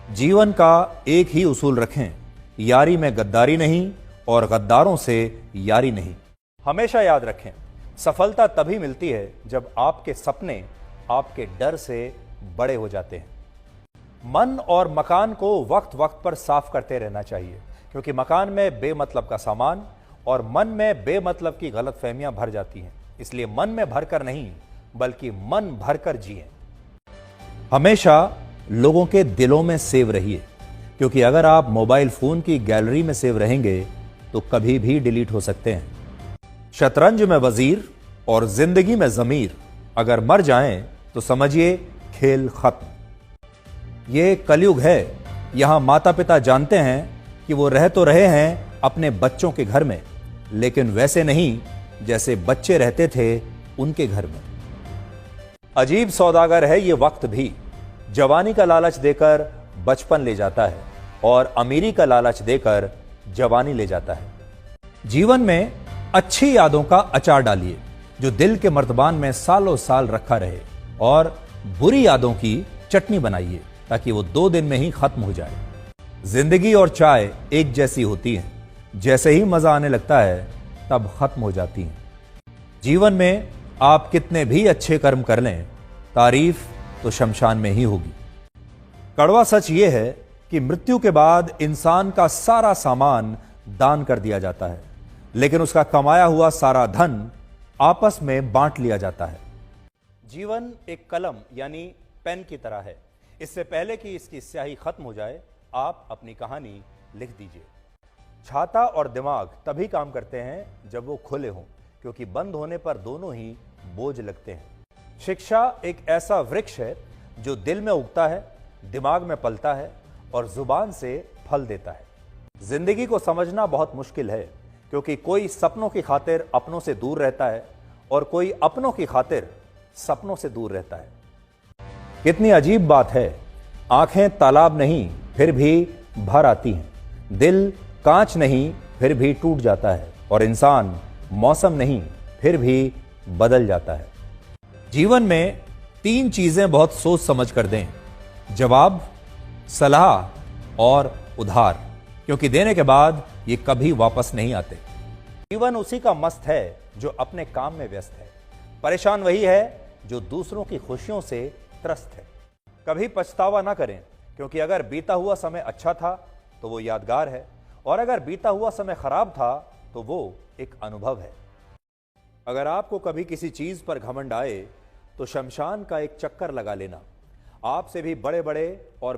जीवन का एक ही उसूल रखें, यारी में गद्दारी नहीं और गद्दारों से यारी नहीं। हमेशा याद रखें, सफलता तभी मिलती है जब आपके सपने आपके डर से बड़े हो जाते हैं। मन और मकान को वक्त वक्त पर साफ करते रहना चाहिए, क्योंकि मकान में बेमतलब का सामान और मन में बेमतलब की गलतफहमियां भर जाती हैं। इसलिए मन में भरकर नहीं, बल्कि मन भरकर जिएं। हमेशा लोगों के दिलों में सेव रहिए, क्योंकि अगर आप मोबाइल फोन की गैलरी में सेव रहेंगे तो कभी भी डिलीट हो सकते हैं। शतरंज में वजीर और जिंदगी में जमीर अगर मर जाएं तो समझिए खेल खत्म। ये कलयुग है, यहां माता पिता जानते हैं कि वो रह तो रहे हैं अपने बच्चों के घर में, लेकिन वैसे नहीं जैसे बच्चे रहते थे उनके घर में। अजीब सौदागर है ये वक्त भी, जवानी का लालच देकर बचपन ले जाता है और अमीरी का लालच देकर जवानी ले जाता है। जीवन में अच्छी यादों का अचार डालिए जो दिल के मर्तबान में सालों साल रखा रहे, और बुरी यादों की चटनी बनाइए ताकि वो 2 दिन में ही खत्म हो जाए। जिंदगी और चाय एक जैसी होती हैं, जैसे ही मजा आने लगता है तब खत्म हो जाती हैं। जीवन में आप कितने भी अच्छे कर्म कर लें, तारीफ तो शमशान में ही होगी। कड़वा सच यह है कि मृत्यु के बाद इंसान का सारा सामान दान कर दिया जाता है, लेकिन उसका कमाया हुआ सारा धन आपस में बांट लिया जाता है। जीवन एक कलम यानी पेन की तरह है। इससे पहले कि इसकी स्याही खत्म हो जाए, आप अपनी कहानी लिख दीजिए। छाता और दिमाग तभी काम करते हैं जब वो खुले हों, क्योंकि बंद होने पर दोनों ही बोझ लगते हैं। शिक्षा एक ऐसा वृक्ष है जो दिल में उगता है, दिमाग में पलता है और जुबान से फल देता है। जिंदगी को समझना बहुत मुश्किल है, क्योंकि कोई सपनों की खातिर अपनों से दूर रहता है और कोई अपनों की खातिर सपनों से दूर रहता है। कितनी अजीब बात है, आंखें तालाब नहीं फिर भी भर आती हैं, दिल कांच नहीं फिर भी टूट जाता है, और इंसान मौसम नहीं फिर भी बदल जाता है। जीवन में 3 चीजें बहुत सोच समझ कर दें: जवाब, सलाह और उधार, क्योंकि देने के बाद ये कभी वापस नहीं आते। जीवन उसी का मस्त है जो अपने काम में व्यस्त है। परेशान वही है जो दूसरों की खुशियों से त्रस्त है। कभी पछतावा ना करें, क्योंकि अगर बीता हुआ समय अच्छा था तो वो यादगार है, और अगर बीता हुआ समय खराब था तो वो एक अनुभव है। अगर आपको कभी किसी चीज पर घमंड आए तो शमशान का एक चक्कर लगा लेना। आपसे भी बड़े बड़े और